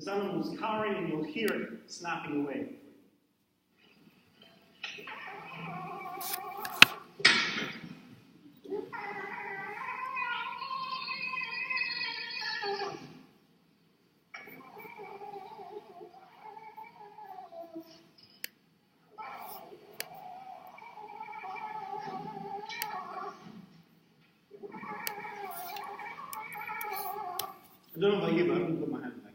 This animal is cowering, and you'll hear it snapping away. I don't know about you, but I'm going to put my hand back.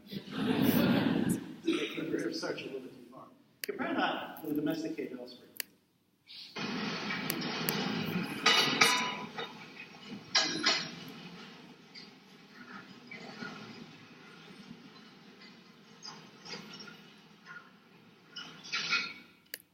Making the research a little bit too far. Compare that with a domesticated offspring.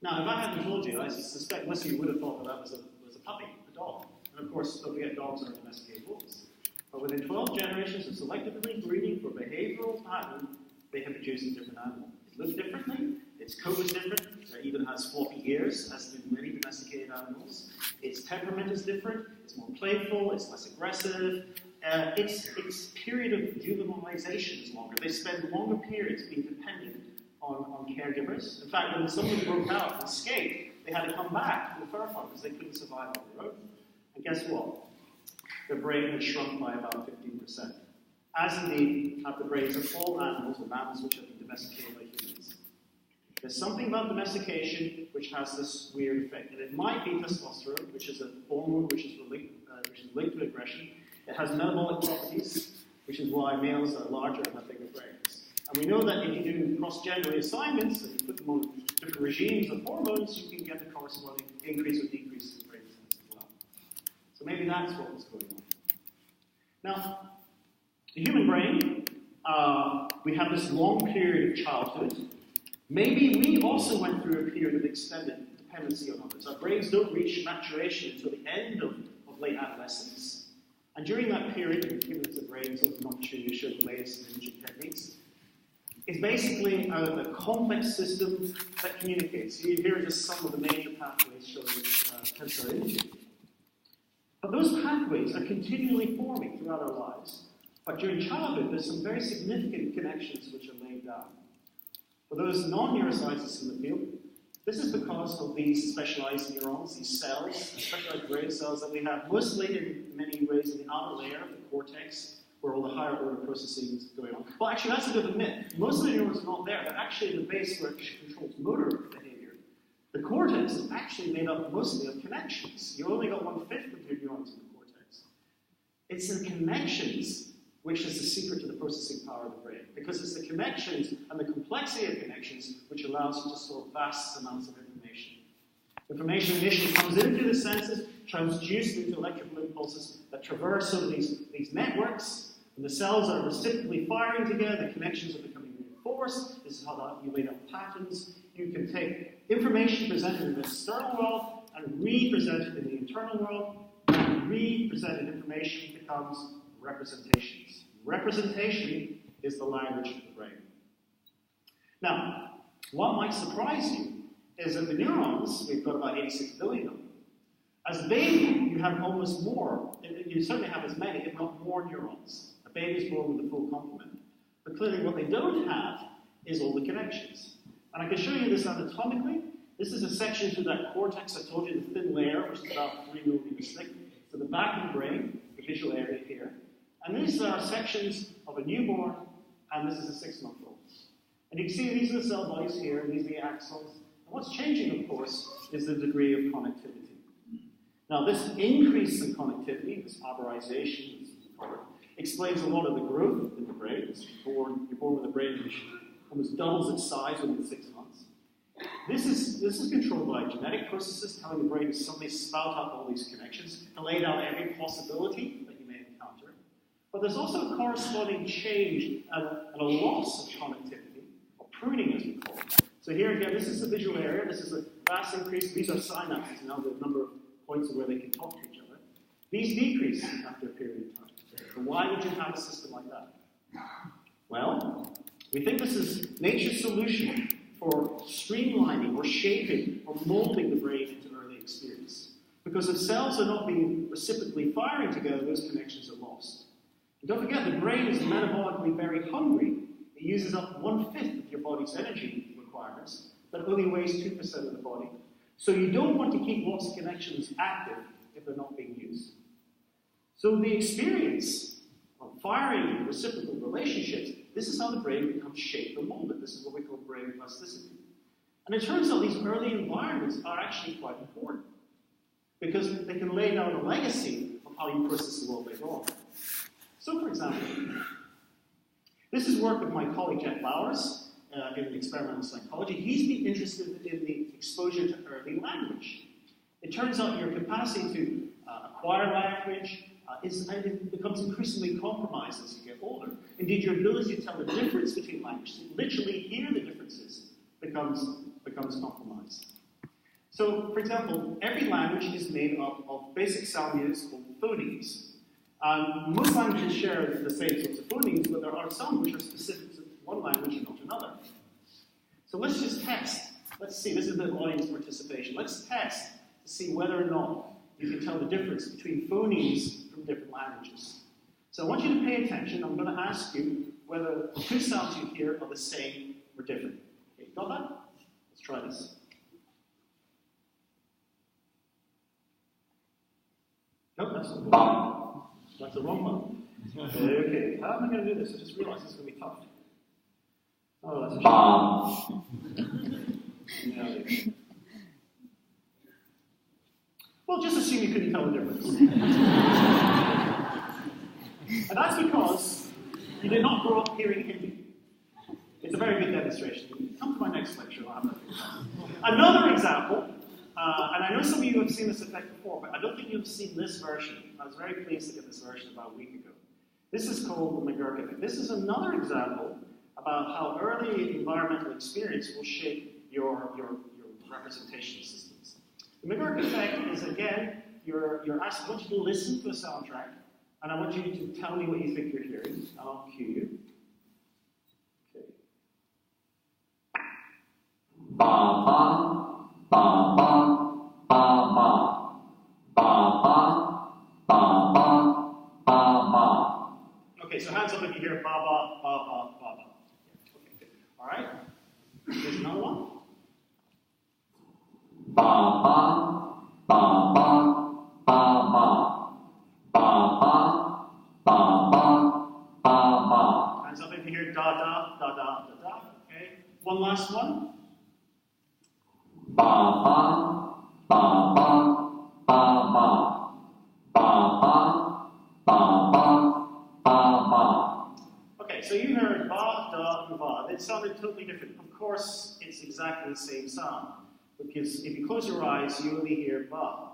Now, if I hadn't told you, I suspect most of you would have thought that was a puppy, a dog. And of course, don't forget, dogs are domesticated wolves. But within 12 generations of selectively breeding for behavioral pattern, they have produced a different animal. It looks differently, its coat is different, it even has floppy ears, as do many domesticated animals. Its temperament is different, it's more playful, it's less aggressive. Its period of juvenilization is longer. They spend longer periods being dependent on caregivers. In fact, when someone broke out and escaped, they had to come back to the fur farm because they couldn't survive on their own. And guess what? Their brain had shrunk by about 15%. As indeed have the brains of all animals, or mammals which have been domesticated by humans. There's something about domestication which has this weird effect. And it might be testosterone, which is a hormone which is linked to aggression. It has metabolic properties, which is why males are larger and have bigger brains. And we know that if you do cross-gender reassignments and you put them on different regimes of hormones, you can get the corresponding increase or decrease in brain size as well. So maybe that's what was going on. Now, the human brain, we have this long period of childhood. Maybe we also went through a period of extended dependency on others. Our brains don't reach maturation until the end of late adolescence. And during that period, we've given us a brain sort of an opportunity to show the latest imaging techniques. It's basically a complex system that communicates. Here are just some of the major pathways showing tensor imaging. But those pathways are continually forming throughout our lives. But during childhood, there's some very significant connections which are laid down. For those non-neuroscientists in the field, this is because of these specialized neurons, these cells, specialized brain cells that we have mostly in many ways in the outer layer of the cortex, where all the higher order processing is going on. Well, actually, that's a bit of a myth. Most of the neurons are not there. They're actually in the base where it controls motor behavior. The cortex is actually made up mostly of connections. You only got 1/5 of your neurons in the cortex. It's the connections which is the secret to the processing power of the brain. Because it's the connections and the complexity of connections which allows you to store vast amounts of information. Information initially comes in through the senses, transduced into electrical impulses that traverse over these networks, and the cells are reciprocally firing together, the connections are becoming reinforced. This is how you lay out patterns. You can take information presented in the external world and re-present it in the internal world, and re-presented information becomes representations. Representation is the language of the brain. Now, what might surprise you is that the neurons, we've got about 86 billion of them. As a baby, you have almost more. You certainly have as many, if not more, neurons. A baby is born with a full complement. But clearly what they don't have is all the connections. And I can show you this anatomically. This is a section through that cortex I told you, the thin layer, which is about 3 millimeters thick. So the back of the brain, the visual area here. And these are sections of a newborn, and this is a 6-month-old. And you can see these are the cell bodies here, and these are the axons. And what's changing, of course, is the degree of connectivity. Now, this increase in connectivity, this arborization, as we call it, explains a lot of the growth in the brain. You're born with a brain which almost doubles its size within 6 months. This is controlled by genetic processes telling the brain to suddenly spout up all these connections to lay down every possibility that you may encounter. But there's also a corresponding change and a loss of connectivity, or pruning as we call it. So here again, this is the visual area. This is a vast increase. These are synapses now, the number of points where they can talk to each other. These decrease after a period of time. So why would you have a system like that? Well, we think this is nature's solution for streamlining or shaping or molding the brain into early experience. Because if cells are not being reciprocally firing together, those connections are lost. And don't forget, the brain is metabolically very hungry. It uses up 1/5 of your body's energy requirements, but only weighs 2% of the body. So you don't want to keep lots of connections active if they're not being used. So the experience of firing reciprocal relationships, this is how the brain becomes shaped and molded. This is what we call brain plasticity. And it turns out these early environments are actually quite important because they can lay down a legacy of how you process the world later on. So, for example, this is work of my colleague Jeff Bowers in experimental psychology. He's been interested in the exposure to early language. It turns out your capacity to acquire language it becomes increasingly compromised as you get older. Indeed, your ability to tell the difference between languages, to literally hear the differences, becomes compromised. So, for example, every language is made up of basic sound units called phonemes. Most languages share the same sorts of phonemes, but there are some which are specific to one language and not another. So let's just test. Let's see, this is the audience participation. Let's test to see whether or not you can tell the difference between phonemes from different languages. So I want you to pay attention. I'm going to ask you whether the two sounds you hear are the same or different. Okay, got that? Let's try this. Nope, that's the wrong one. That's the wrong one. Okay, how am I going to do this? I just realized this is going to be tough. Oh, that's a shame. Yeah, well, just assume you couldn't tell the difference. And that's because you did not grow up hearing Hindi. It's a very good demonstration. Come to my next lecture, I'll have that for you. Another example, and I know some of you have seen this effect before, but I don't think you've seen this version. I was very pleased to get this version about a week ago. This is called the McGurk effect. This is another example about how early environmental experience will shape your representation systems. The McGurk effect is, again, you're asked, I want you to listen to a soundtrack, and I want you to tell me what you think you're hearing, and I'll cue you. Okay. Ba ba ba ba ba ba ba ba ba ba ba ba. Okay, so hands up if you hear ba ba ba ba ba ba. Okay, good. All right. Here's another one. Ba ba ba ba ba ba ba ba ba ba. Hands up if you hear da da da da da da. Okay. One last one. Ba ba ba ba ba ba ba ba ba ba. Okay, so you heard ba, da, and va. It sounded totally different. Of course, it's exactly the same sound. Because if you close your eyes, you only hear ba.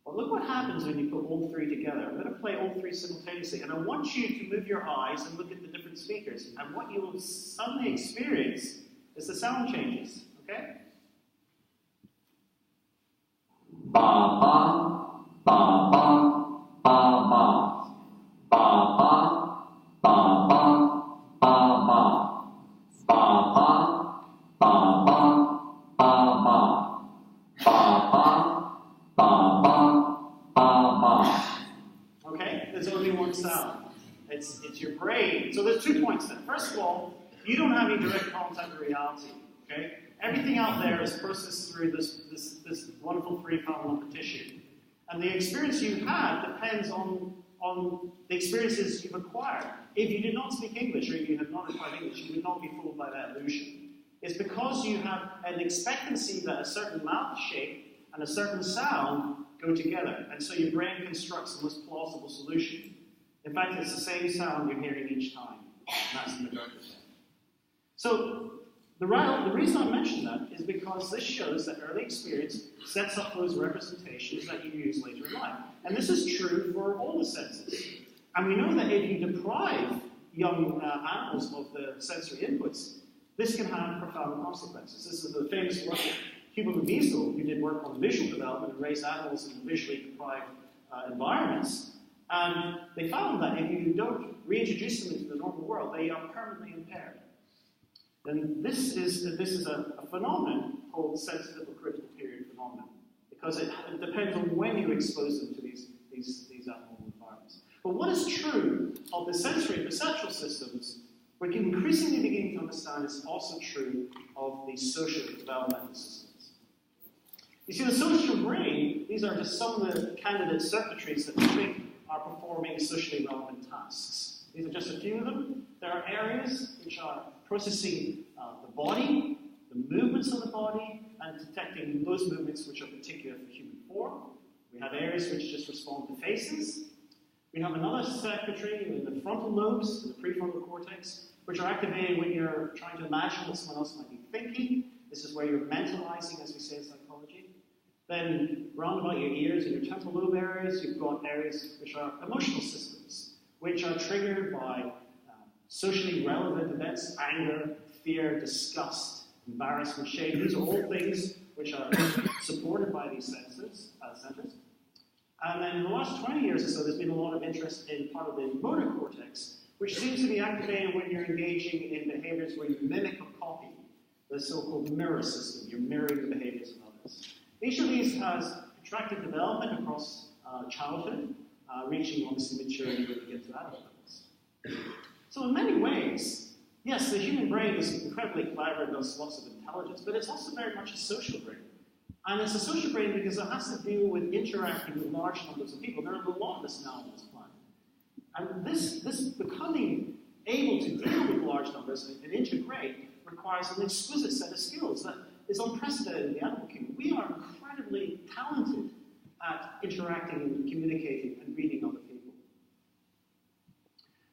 Well, look what happens when you put all three together. I'm going to play all three simultaneously, and I want you to move your eyes and look at the different speakers. And what you will suddenly experience is the sound changes. Okay? Ba ba ba ba ba ba ba ba ba ba ba ba ba ba ba. Okay, there's only one sound. It's your brain. So there's 2 points there. First of all, you don't have any direct contact with reality. Okay, everything out there is processed through this wonderful 3-column tissue, and the experience you have depends on the experiences you've acquired. If you did not speak English or you had not acquired English, you would not be fooled by that illusion. It's because you have an expectancy that a certain mouth shape and a certain sound go together. And so your brain constructs the most plausible solution. In fact, it's the same sound you're hearing each time. And that's the McGurk effect. So the reason I mention that is because this shows that early experience sets up those representations that you use later in life. And this is true for all the senses. And we know that if you deprive young animals of the sensory inputs, this can have profound consequences. This is the famous work of Huberman Wiesel, who did work on visual development and raised animals in visually deprived environments. And they found that if you don't reintroduce them into the normal world, they are permanently impaired. And this is a phenomenon called sensitive or critical period phenomenon, because it depends on when you expose them to these abnormal environments. But what is true of the sensory and perceptual systems we're increasingly beginning to understand it's also true of the social developmental systems. You see, the social brain, these are just some of the candidate circuitries that we think are performing socially relevant tasks. These are just a few of them. There are areas which are processing the body, the movements of the body, and detecting those movements which are particular for human form. We have areas which just respond to faces. We have another circuitry in the frontal lobes, in the prefrontal cortex, which are activated when you're trying to imagine what someone else might be thinking. This is where you're mentalizing, as we say in psychology. Then, round about your ears and your temporal lobe areas, you've got areas which are emotional systems, which are triggered by socially relevant events, anger, fear, disgust, embarrassment, shame. These are all things which are supported by these centers. And then in the last 20 years or so, there's been a lot of interest in part of the motor cortex, which seems to be activated when you're engaging in behaviors where you mimic or copy, the so-called mirror system. You're mirroring the behaviors of others. Each of these has protracted development across childhood, reaching obviously maturity when you get to adult levels. So in many ways, yes, the human brain is incredibly clever and does lots of intelligence, but it's also very much a social brain. And it's a social brain because it has to deal with interacting with large numbers of people. There are a lot of us now on this planet. And this becoming able to deal with large numbers and integrate requires an exquisite set of skills that is unprecedented in the animal kingdom. We are incredibly talented at interacting and communicating and reading other people.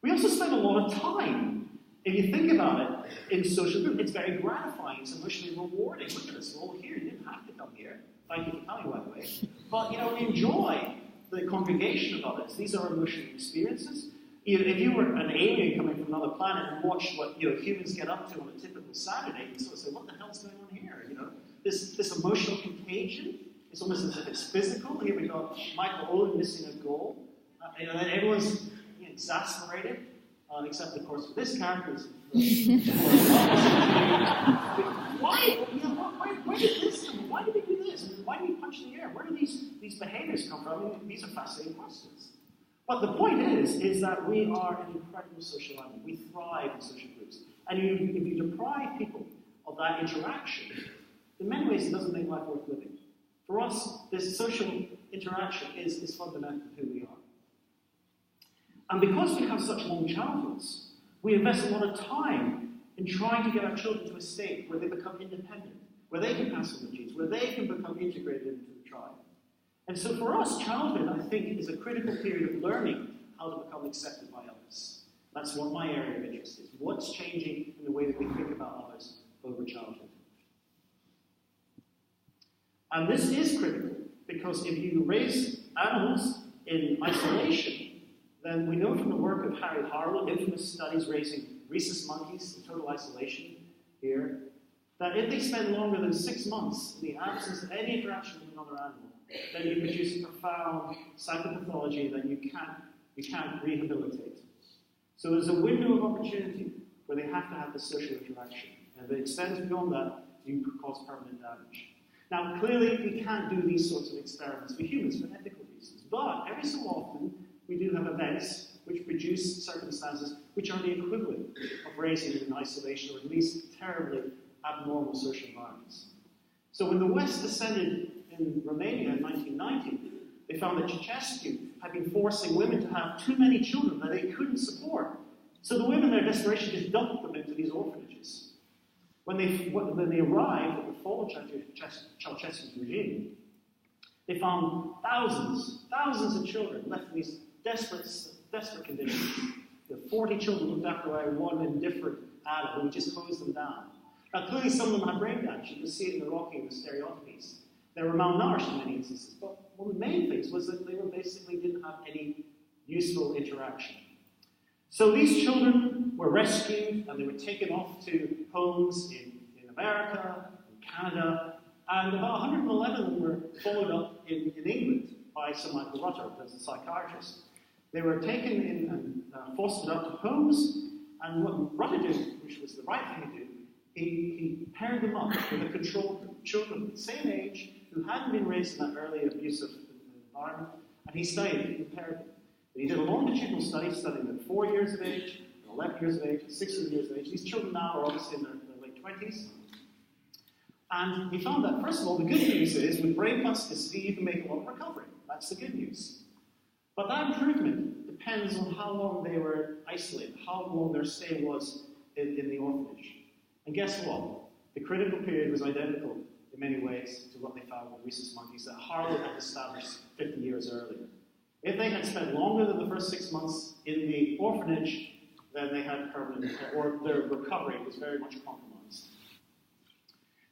We also spend a lot of time. If you think about it, in social group, it's very gratifying, it's emotionally rewarding. Look at us, we're all here, you didn't have to come here. Thank you for coming, by the way. But, we enjoy the congregation of others. These are emotional experiences. If you were an alien coming from another planet and watched what humans get up to on a typical Saturday, you sort of say, what the hell's going on here? This emotional contagion, it's almost as if it's physical. Here we got Michael Owen missing a goal. And everyone's exasperated. Except, of course, for this character. Why did this come? Why did we do this? Why did we punch the air? Where do these behaviors come from? These are fascinating questions. But the point is that we are an incredible social animal. We thrive in social groups. And if you deprive people of that interaction, in many ways it doesn't make life worth living. For us, this social interaction is fundamental to who we are. And because we have such long childhoods, we invest a lot of time in trying to get our children to a state where they become independent, where they can pass on the genes, where they can become integrated into the tribe. And so for us, childhood, I think, is a critical period of learning how to become accepted by others. That's what my area of interest is. What's changing in the way that we think about others over childhood? And this is critical, because if you raise animals in isolation, then we know from the work of Harry Harlow, infamous studies raising rhesus monkeys in total isolation here, that if they spend longer than 6 months in the absence of any interaction with another animal, then you produce a profound psychopathology that you can't rehabilitate. So there's a window of opportunity where they have to have this social interaction. And if it extends beyond that, you cause permanent damage. Now, clearly, we can't do these sorts of experiments for humans for ethical reasons, but every so often, we do have events which produce circumstances which are the equivalent of raising in isolation, or at least terribly abnormal social environments. So when the West descended in Romania in 1990, they found that Ceausescu had been forcing women to have too many children that they couldn't support. So the women, in their desperation, just dumped them into these orphanages. When they arrived at the fall of Ceausescu's regime, they found thousands of children left in these desperate conditions. 40 children looked after by one indifferent adult who would just hose them down. Now, clearly some of them had brain damage. You can see it in the rocking of the stereotypies. They were malnourished in many instances. But one of the main things was that they basically didn't have any useful interaction. So these children were rescued and they were taken off to homes in America, in Canada, and about 111 of them were followed up in England by Sir Michael Rutter, as a psychiatrist. They were taken in and fostered up to homes, and what Rutter did, which was the right thing to do, he paired them up with a control group, children of the same age who hadn't been raised in that early abusive environment, and he studied, he paired them. And he did a longitudinal study, studying them at 4 years of age, 11 years of age, 16 years of age. These children now are obviously in their late 20s. And he found that, first of all, the good news is with brain plasticity, you can make a lot of recovery. That's the good news. But that improvement depends on how long they were isolated, how long their stay was in the orphanage. And guess what? The critical period was identical in many ways to what they found with rhesus monkeys that Harlow had established 50 years earlier. If they had spent longer than the first 6 months in the orphanage, then they had permanent, or their recovery was very much compromised.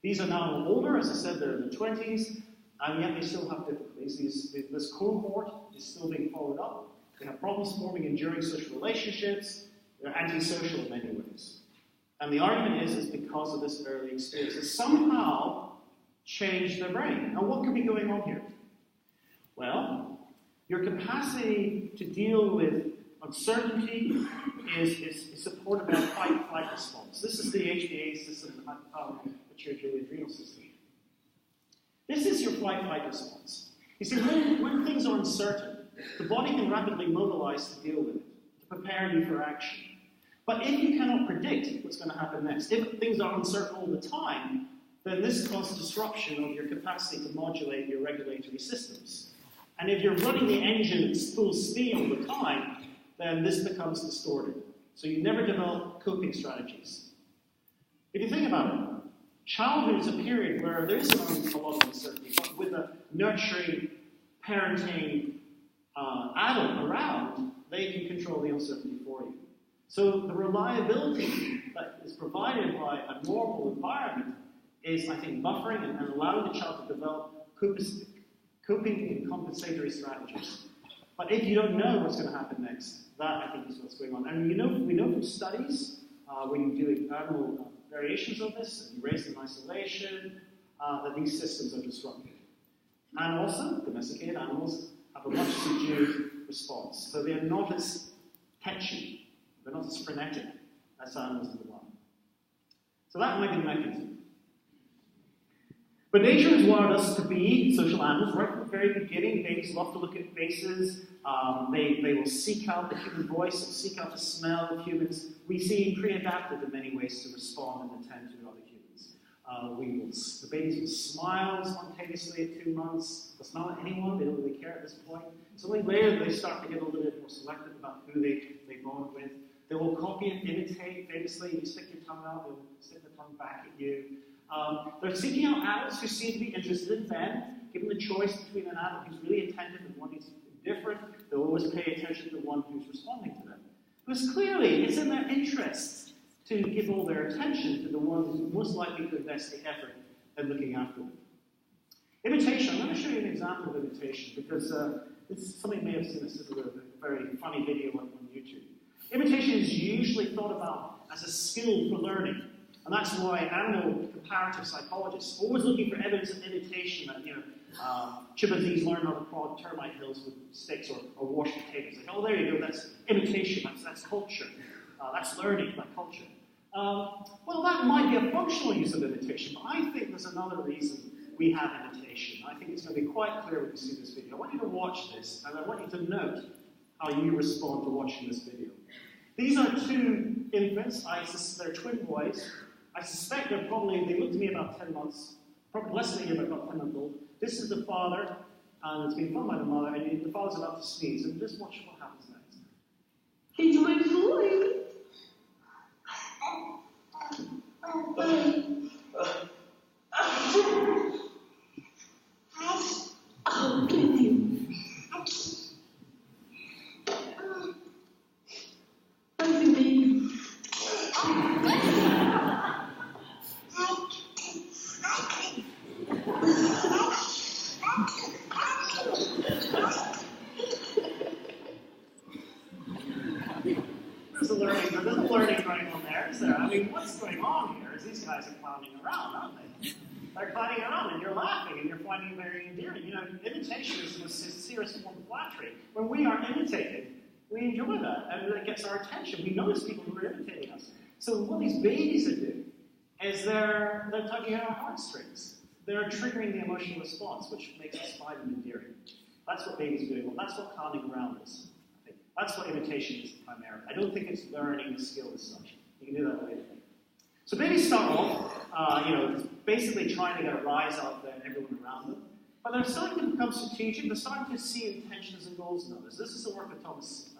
These are now older, as I said, they're in their 20s, and yet they still have difficulties. This cohort is still being followed up. They have problems forming enduring social relationships. They're antisocial in many ways. And the argument is because of this early experience. It somehow changed their brain. Now, what could be going on here? Well, your capacity to deal with uncertainty is supported by a fight-flight response. This is the HPA system, the pituitary adrenal system. This is your flight-flight response. You see, when things are uncertain, the body can rapidly mobilize to deal with it, to prepare you for action. But if you cannot predict what's going to happen next, if things are uncertain all the time, then this causes disruption of your capacity to modulate your regulatory systems. And if you're running the engine at full speed all the time, then this becomes distorted. So you never develop coping strategies. If you think about it, childhood is a period where there is a lot of uncertainty, but with a nurturing, parenting adult around, they can control the uncertainty for you. So the reliability that is provided by a normal environment is, I think, buffering and allowing the child to develop coping and compensatory strategies. But if you don't know what's going to happen next, that, I think, is what's going on. And we know from studies, when you do animal variations of this, and you raise them in isolation, that these systems are disrupted. And also, domesticated animals have a much subdued response. So they're not as catchy, they're not as frenetic as animals in the wild. So that might be the mechanism. But nature has wired us to be social animals right from the very beginning. Babies love to look at faces. They will seek out the human voice, they'll seek out the smell of humans. We seem pre-adapted in many ways to respond and attend to other humans. The babies will smile spontaneously at 2 months. They'll smile at anyone, they don't really care at this point. It's only later that they start to get a little bit more selective about who they bond with. They will copy and imitate. Famously, you stick your tongue out, they'll stick their tongue back at you. They're seeking out adults who seem to be interested in them. Given the choice between an adult who's really attentive and one who's indifferent, they'll always pay attention to the one who's responding to them. Because clearly, it's in their interests to give all their attention to the one who's most likely to invest the effort in looking after them. Imitation. I'm going to show you an example of imitation because somebody may have seen this. This is a very funny video on YouTube. Imitation is usually thought about as a skill for learning. And that's why animal comparative psychologists are always looking for evidence of imitation that, chimpanzees learn how to prod termite hills with sticks or wash potatoes. Like, oh, there you go, that's imitation, that's culture. That's learning, that culture. Well, that might be a functional use of imitation, but I think there's another reason we have imitation. I think it's going to be quite clear when you see this video. I want you to watch this, and I want you to note how you respond to watching this video. These are two infants. They're twin boys. I suspect they look to me about 10 months, probably less than a year, but about 10 months old. This is the father, and it's being filmed by the mother, and the father's about to sneeze. And just watch what happens next. He's my boy. Oh, thank you. Thank you, baby. There's a learning going on there, is there? I mean, what's going on here is these guys are clowning around, aren't they? They're clowning around, and you're laughing, and you're finding it very endearing. You know, imitation is the sincerest form of flattery. When we are imitated, we enjoy that, and it gets our attention. We notice people who are imitating us. So what these babies are doing is they're tugging at our heartstrings. They're triggering the emotional response, which makes us find them endearing. That's what babies are doing. Well, that's what clowning around is. That's what imitation is primarily. I don't think it's learning a skill as such. You can do that later. So babies start off, basically trying to get a rise out there and everyone around them. But they're starting to become strategic. They're starting to see intentions and goals in others. This is the work of Thomas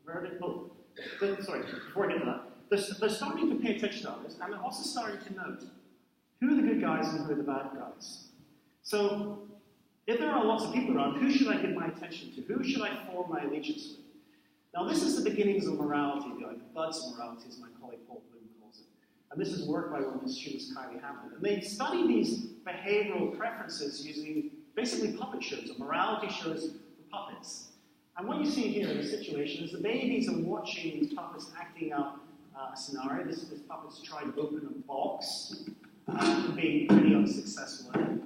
Verdin. Before I get to that. They're starting to pay attention to others, and they're also starting to note who are the good guys and who are the bad guys. So, if there are lots of people around, who should I give my attention to? Who should I form my allegiance with? Now, this is the beginnings of morality, the buds of morality, as my colleague Paul Bloom calls it. And this is work by one of his students, Kylie Hamlin. And they study these behavioral preferences using basically puppet shows, or morality shows for puppets. And what you see here in the situation is the babies are watching these puppets acting out a scenario. This puppet's trying to open a box, being pretty unsuccessful at it.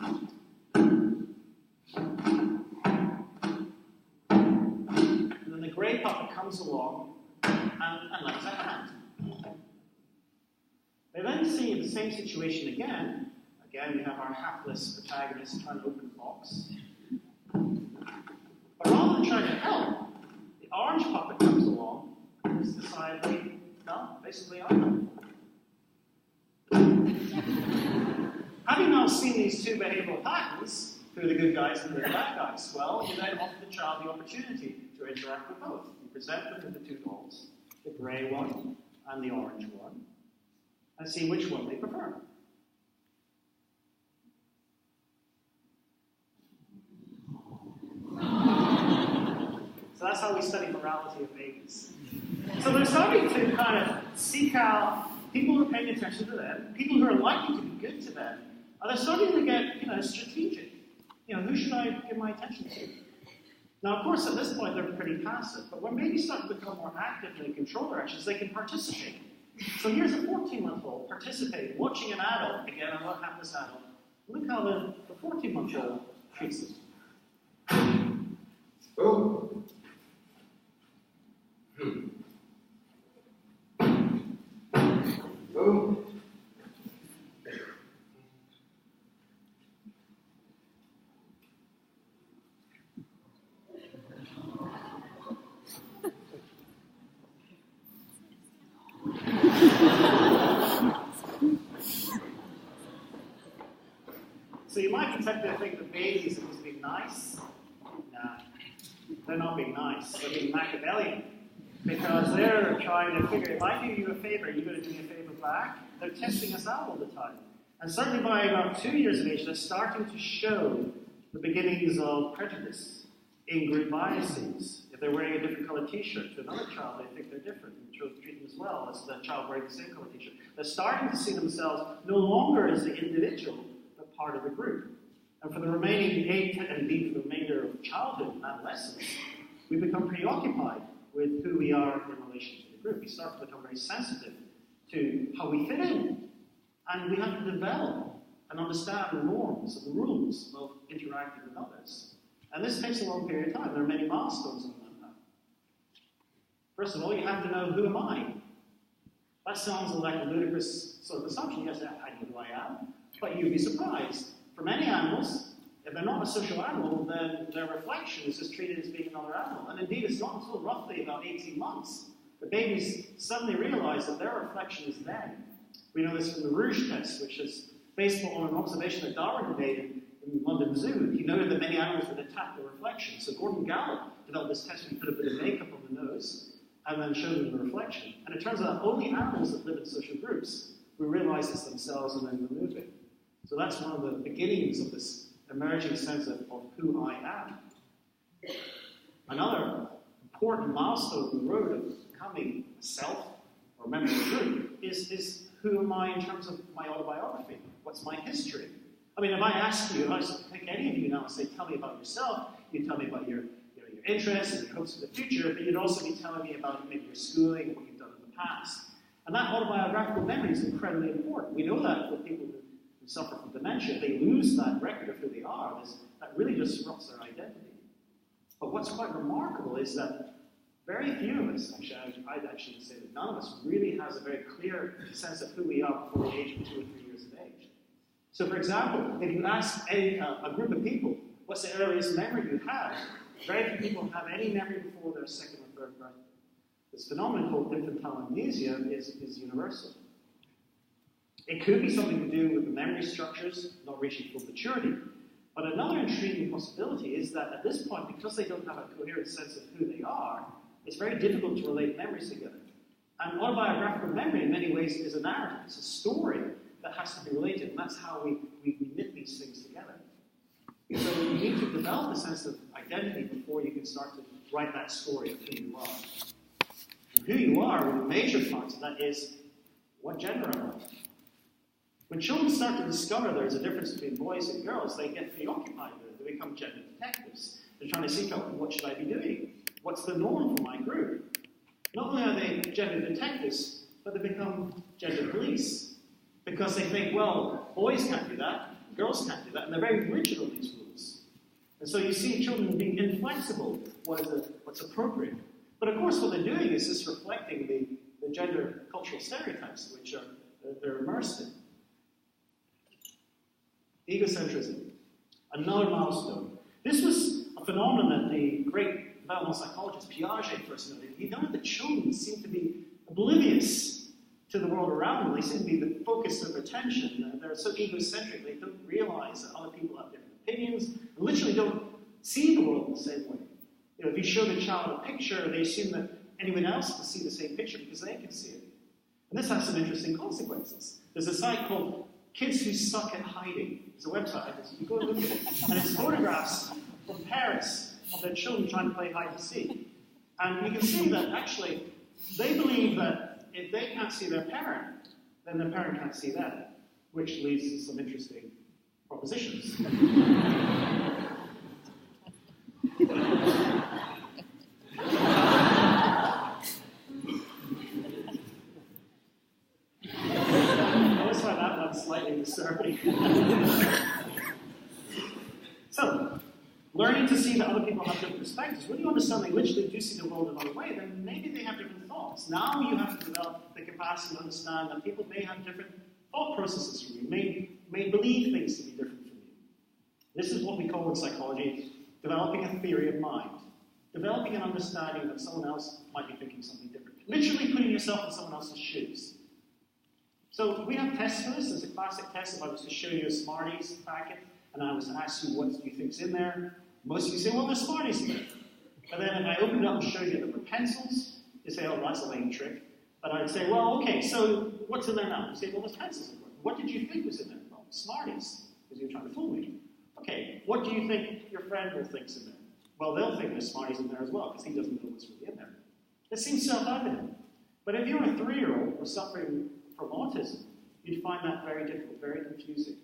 And then the grey puppet comes along and lends a hand. They then see the same situation again. Again, we have our hapless protagonist trying to open the box. But rather than trying to help, the orange puppet comes along and is decidedly, no, basically I know. Having now seen these two behavioral patterns, who are the good guys and who are the bad guys, well, you then offer the child the opportunity to interact with both. You present them with the two dolls, the grey one and the orange one, and see which one they prefer. So that's how we study morality of babies. So they're starting to kind of seek out people who are paying attention to them, people who are likely to be good to them, and they're starting to get, strategic. Who should I give my attention to? Now, of course, at this point, they're pretty passive, but when babies start to become more active and control their actions, they can participate. So here's a 14-month-old participating, watching an adult. Again, I'm not having this adult. Look how the 14-month-old treats them. Oh. Oh. So you might be tempted to think that babies are just being nice. Nah, they're not being nice. They're being Machiavellian. Because they're trying to figure, if I do you a favor, you're going to do me a favor back. They're testing us out all the time. And certainly by about 2 years of age, they're starting to show the beginnings of prejudice, in-group biases. If they're wearing a different colored t-shirt to another child, they think they're different and treat them as well as the child wearing the same colored t-shirt. They're starting to see themselves no longer as the individual, but part of the group. And for the remaining 8, and indeed for the remainder of childhood and adolescence, we become preoccupied with who we are in relation to the group. We start to become very sensitive to how we fit in. And we have to develop and understand the norms and the rules of interacting with others. And this takes a long period of time. There are many milestones on that path. First of all, you have to know, who am I? That sounds like a ludicrous sort of assumption. Yes, I know who I am. But you'd be surprised. For many animals, if they're not a social animal, then their reflection is just treated as being another animal. And indeed, it's not until roughly about 18 months that babies suddenly realize that their reflection is them. We know this from the Rouge test, which is based on an observation that Darwin had made in London Zoo. He noted that many animals would attack their reflection. So Gordon Gallup developed this test where he put a bit of makeup on the nose and then showed them the reflection. And it turns out only animals that live in social groups will realize this themselves and then remove it. So that's one of the beginnings of this emerging sense of who I am. Another important milestone on the road of becoming a self or a member of the group is who am I in terms of my autobiography? What's my history? I mean, if I ask you, if I pick any of you now and say, tell me about yourself, you'd tell me about your interests and your hopes for the future, but you'd also be telling me about maybe your schooling and what you've done in the past. And that autobiographical memory is incredibly important. We know that for people who suffer from dementia, they lose that record of who they are. That really disrupts their identity. But what's quite remarkable is that very few of us, actually, I'd actually say that none of us really has a very clear sense of who we are before the age of 2 or 3 years of age. So, for example, if you ask a group of people, what's the earliest memory you have? Very few people have any memory before their 2nd or third birth. This phenomenon called infantile amnesia is universal. It could be something to do with the memory structures not reaching full maturity. But another intriguing possibility is that at this point, because they don't have a coherent sense of who they are, it's very difficult to relate memories together. And autobiographical memory, in many ways, is a narrative. It's a story that has to be related, and that's how we knit these things together. So you need to develop a sense of identity before you can start to write that story of who you are. And who you are, one of the major parts of that is, what gender am I? When children start to discover there's a difference between boys and girls, they get preoccupied with it. They become gender detectives. They're trying to seek out, what should I be doing? What's the norm for my group? Not only are they gender detectives, but they become gender police. Because they think, well, boys can't do that, girls can't do that, and they're very rigid on these rules. And so you see children being inflexible, what's appropriate. But of course what they're doing is just reflecting the gender cultural stereotypes which they're immersed in. Egocentrism, another milestone. This was a phenomenon that the great developmental psychologist Piaget first noted. He noted that children seem to be oblivious to the world around them. They seem to be the focus of attention. They're so egocentric, they don't realize that other people have different opinions, and literally don't see the world in the same way. You know, if you show the child a picture, they assume that anyone else can see the same picture because they can see it. And this has some interesting consequences. There's a site called Kids Who Suck at Hiding. It's a website. You go and look at it. And it's photographs from parents of their children trying to play hide and seek. And you can see that actually they believe that if they can't see their parent, then their parent can't see them, which leads to some interesting propositions. Slightly disturbing. So, learning to see that other people have different perspectives. When you understand they literally do see the world another way, then maybe they have different thoughts. Now you have to develop the capacity to understand that people may have different thought processes from you, may believe things to be different from you. This is what we call in psychology developing a theory of mind. Developing an understanding that someone else might be thinking something different. Literally putting yourself in someone else's shoes. So we have tests for this. There's a classic test. If I was to show you a Smarties packet and I was to ask you what do you think's in there, most of you say, well, there's Smarties in there. But then if I opened it up and showed you there were pencils, you say, oh, that's a lame trick. But I'd say, well, okay, so what's in there now? You say, well, there's pencils in there. What did you think was in there? Well, Smarties, because you were trying to fool me. Okay, what do you think your friend will think's in there? Well, they'll think there's Smarties in there as well, because he doesn't know what's really in there. It seems self-evident. But if you're a 3-year-old or suffering from autism, you'd find that very difficult, very confusing.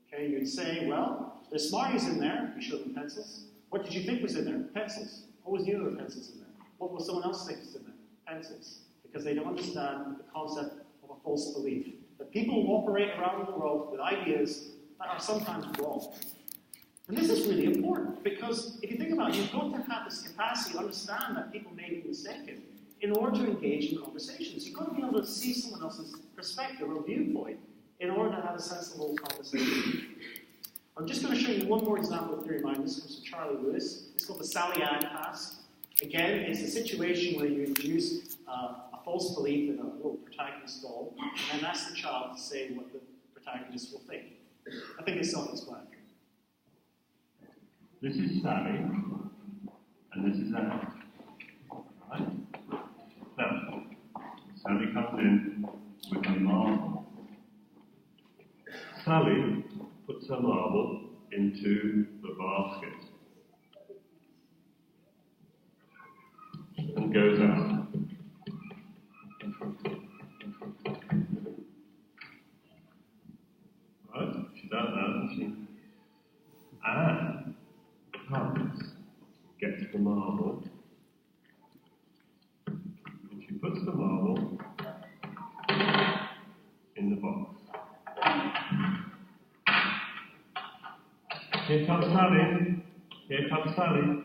Okay, you'd say, well, there's Smarties in there. You show them pencils. What did you think was in there? Pencils. Always knew there were pencils in there. What will someone else think is in there? Pencils. Because they don't understand the concept of a false belief. That people operate around the world with ideas that are sometimes wrong. And this is really important, because if you think about it, you've got to have this capacity to understand that people may be mistaken in order to engage in conversations. You've got to be able to see someone else's perspective or viewpoint in order to have a sensible conversation. I'm just going to show you one more example of theory of mind. This comes from Charlie Lewis. It's called the Sally Ann task. Again, it's a situation where you introduce a false belief in a little protagonist doll, and then ask the child to say what the protagonist will think. I think it's self-explanatory. This is Sally, and this is Anne. Right? Now, Sally comes in with a marble. Sally puts her marble into the basket and goes out. Right? She's out now, isn't she? Anne comes, gets the marble, and she puts the marble in the box. Here comes Sally. Here comes Sally.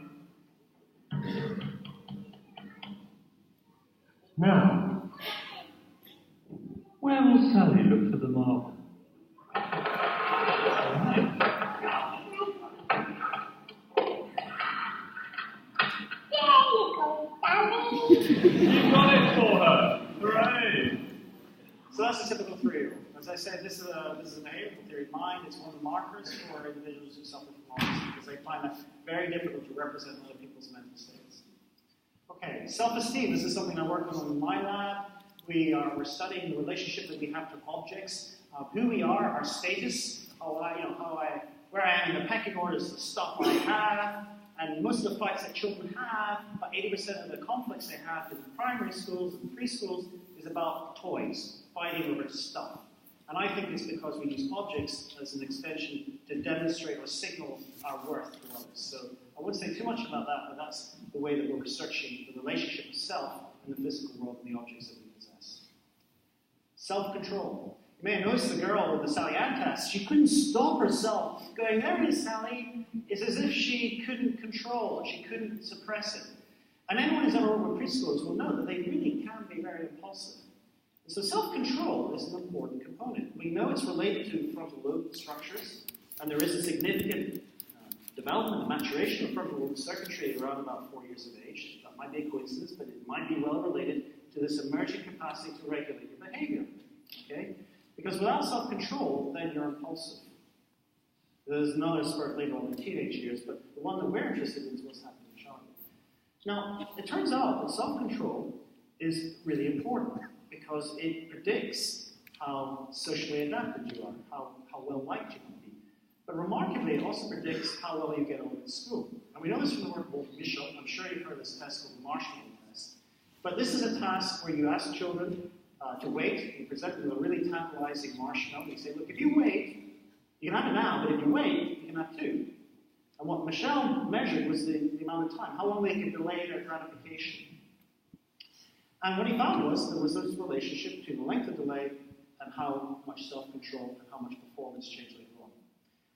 Now, where will Sally look for the marble? said, this is a behavioral theory of mind. It's one of the markers for individuals who suffer from autism because they find that very difficult to represent other people's mental states. Okay, self-esteem. This is something I work on in my lab. We're studying the relationship that we have to objects, who we are, our status, where I am in the pecking order is the stuff I have. And most of the fights that children have, about 80% of the conflicts they have in primary schools and preschools is about toys, fighting over stuff. And I think it's because we use objects as an extension to demonstrate or signal our worth to others. So I won't say too much about that, but that's the way that we're researching the relationship of self and the physical world and the objects that we possess. Self-control. You may have noticed the girl with the Sally Ann test. She couldn't stop herself going, there it is, Sally. It's as if she couldn't control it. She couldn't suppress it. And anyone who's ever worked with preschoolers will know that they really can be very impulsive. And so self-control is an important component. We know it's related to frontal lobe structures, and there is a significant development and maturation of frontal lobe circuitry at around about 4 years of age. That might be a coincidence, but it might be well related to this emerging capacity to regulate your behavior. Okay? Because without self-control, then you're impulsive. There's another spurt later on in teenage years, but the one that we're interested in is what's happening in childhood. Now, it turns out that self-control is really important because it predicts how socially adapted you are, how well-liked you can be. But remarkably, it also predicts how well you get on in school. And we know this from the work of Walter Mischel. I'm sure you've heard of this test called the marshmallow test. But this is a task where you ask children to wait. You present them with a really tantalizing marshmallow. You say, look, if you wait, you can have it now, but if you wait, you can have two. And what Michelle measured was the amount of time, how long they could delay their gratification. And what he found was there was this relationship between the length of delay and how much self-control and how much performance changed later on.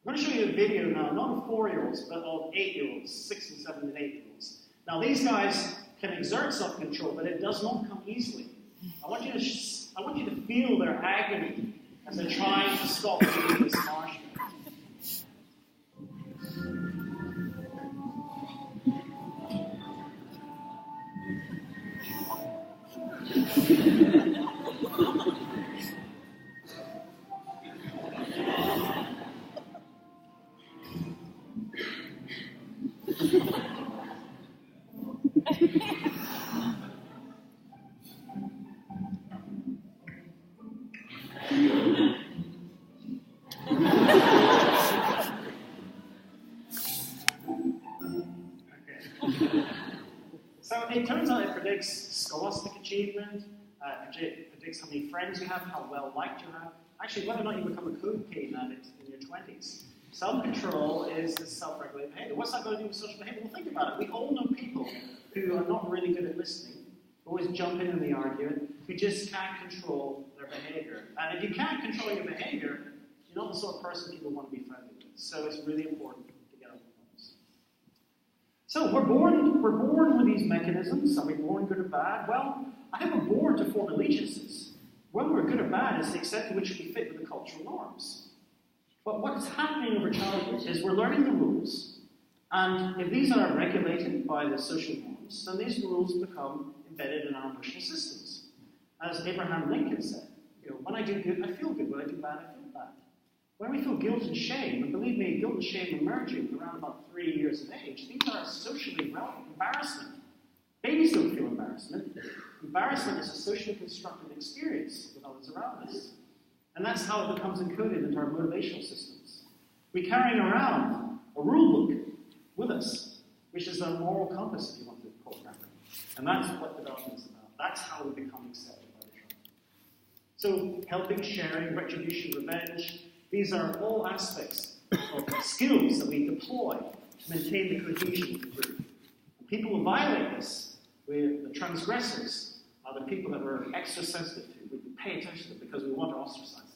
I'm going to show you a video now, not of 4-year-olds, but of 8-year-olds, 6 and 7 and 8-year-olds. Now, these guys can exert self-control, but it does not come easily. I want you to feel their agony as they're trying to stop eating this marshmallow. So it turns out it predicts scholastic achievement, predicts how many friends you have, how well liked you have, actually whether or not you become a cocaine addict in your 20s. Self-control is this self-regulated behavior. What's that going to do with social behavior? Well, think about it. We all know people who are not really good at listening, who always jump in the argument, who just can't control their behavior. And if you can't control your behavior, you're not the sort of person people want to be friendly with. So it's really important to get on the phones. So we're born with these mechanisms. Are we born good or bad? Well, I think we're born to form allegiances. Whether we're good or bad is the extent to which we fit with the cultural norms. But what's happening over childhood is we're learning the rules, and if these are regulated by the social norms, then these rules become embedded in our emotional systems. As Abraham Lincoln said, when I do good, I feel good. When I do bad, I feel bad. When we feel guilt and shame, and believe me, guilt and shame emerging around about 3 years of age, these are socially relevant. Embarrassment. Babies don't feel embarrassment. Embarrassment is a socially constructed experience with others around us. And that's how it becomes encoded into our motivational systems. We're carrying around a rule book with us, which is a moral compass, if you want to call it that way. And that's what development is about. That's how we become accepted by the tribe. So helping, sharing, retribution, revenge, these are all aspects of skills that we deploy to maintain the cohesion of the group. And people who violate this, the transgressors, are the people that we're extra sensitive to. We pay attention to them because we want to ostracize them.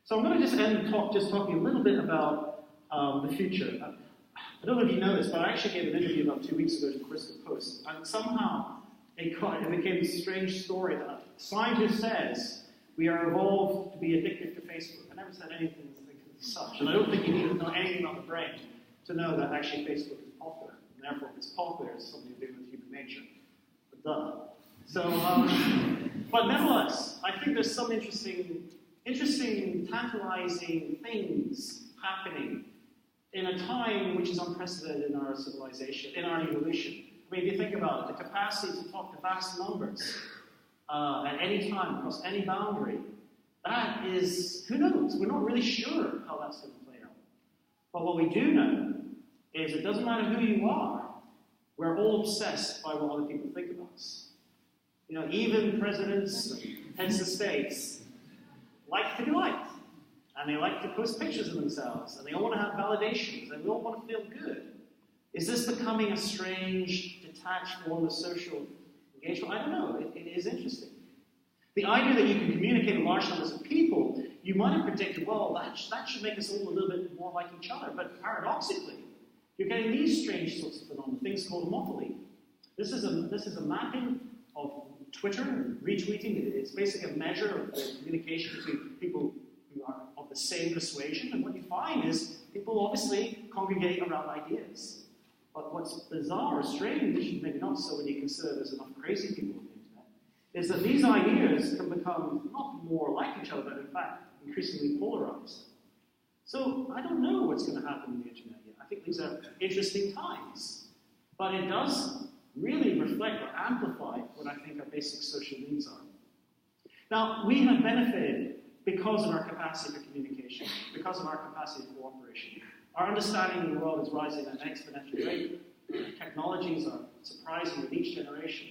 So I'm going to just end the talk just talking a little bit about the future. I don't know if you know this, but I actually gave an interview about 2 weeks ago to Crystal Post, and somehow it became a strange story that a scientist says we are evolved to be addicted to Facebook. I never said anything as such, and I don't think you need to know anything about the brain to know that actually Facebook is popular, and therefore if it's popular, it's something to do with human nature. But duh. So But nevertheless, I think there's some interesting, tantalizing things happening in a time which is unprecedented in our civilization, in our evolution. I mean, if you think about it, the capacity to talk to vast numbers at any time, across any boundary, that is, who knows? We're not really sure how that's going to play out. But what we do know is it doesn't matter who you are, we're all obsessed by what other people think of us. You know, even presidents and heads of states like to be liked. And they like to post pictures of themselves. And they all want to have validations. And they all want to feel good. Is this becoming a strange, detached form of social engagement? I don't know. It is interesting. The idea that you can communicate with large numbers of people, you might have predicted, well, that should make us all a little bit more like each other. But paradoxically, you're getting these strange sorts of phenomena, things called homophily. This is a mapping of Twitter and retweeting. It's basically a measure of the communication between people who are of the same persuasion. And what you find is people obviously congregate around ideas. But what's bizarre or strange, maybe not so when you consider there's enough crazy people on the internet, is that these ideas can become not more like each other, but in fact increasingly polarized. So I don't know what's going to happen on the internet yet. I think these are interesting times. But it does really reflect or amplify what I think our basic social needs are. Now, we have benefited because of our capacity for communication, because of our capacity for cooperation. Our understanding of the world is rising at an exponential rate. Technologies are surprising with each generation.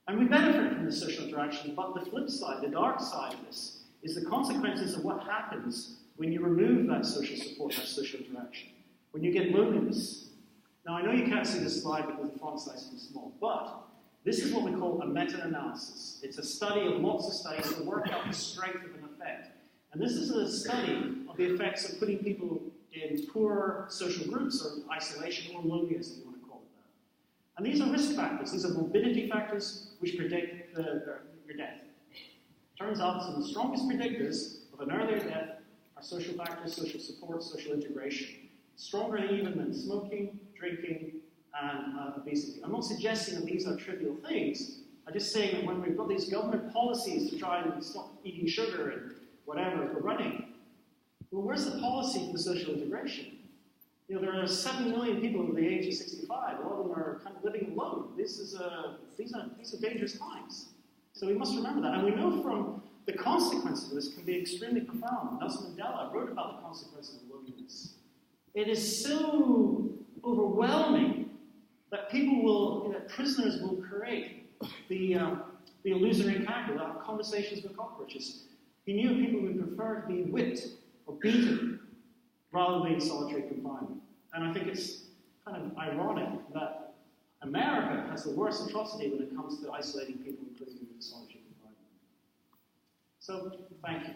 And we benefit from the social interaction, but the flip side, the dark side of this, is the consequences of what happens when you remove that social support, that social interaction. When you get loneliness. Now, I know you can't see this slide because the font size is too small, but this is what we call a meta-analysis. It's a study of lots of studies to work out the strength of an effect. And this is a study of the effects of putting people in poor social groups, or isolation, or loneliness, if you want to call it that. And these are risk factors. These are morbidity factors which predict your death. Turns out some of the strongest predictors of an earlier death are social factors, social support, social integration. Stronger even than smoking, drinking, and obesity. I'm not suggesting that these are trivial things. I'm just saying that when we've got these government policies to try and stop eating sugar and whatever for running, well, where's the policy for social integration? You know, there are 7 million people over the age of 65. A lot of them are kind of living alone. These are dangerous times. So we must remember that. And we know from the consequences of this can be extremely profound. Nelson Mandela wrote about the consequences of loneliness. It is so overwhelming that prisoners will create the illusory character. They'll have conversations with cockroaches. He knew people would prefer to be whipped or beaten rather than being solitary confinement. And I think it's kind of ironic that America has the worst atrocity when it comes to isolating people and putting them in solitary confinement. So, thank you.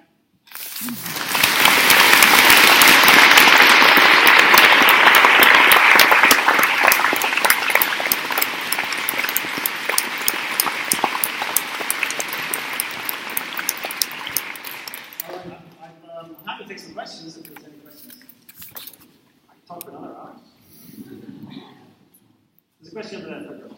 I'm happy to take some questions if there's any questions. I can talk for another hour. There's a question over there.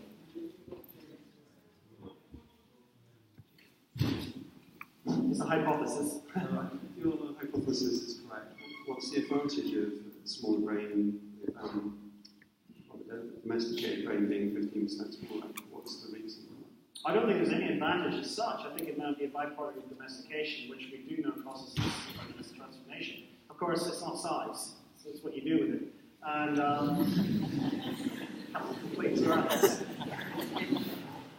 It's a hypothesis. If your hypothesis is correct, what's the advantage of smaller brain, domesticated brain being 15% smaller? What's the reason? I don't think there's any advantage as such. I think it might be a byproduct of domestication, which we do know causes this transformation. Of course, it's not size, so it's what you do with it. And please,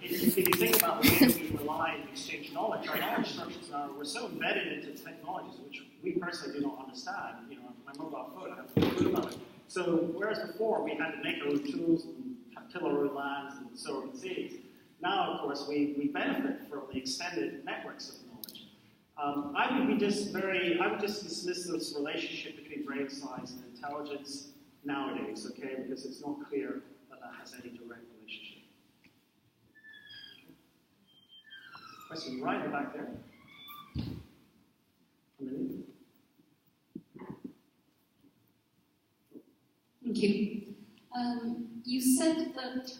if you think about the way that we rely and exchange knowledge, our knowledge structures we're so embedded into technologies which we personally do not understand. You know, my mobile phone, I have no clue about it. So whereas before we had to make our own tools and till our own lands and sow our own seeds, now, of course, we benefit from the extended networks of knowledge. I would just dismiss this relationship between brain size and intelligence nowadays, okay, because it's not clear that has any direct relationship. Question right in the back there. Thank you. You said that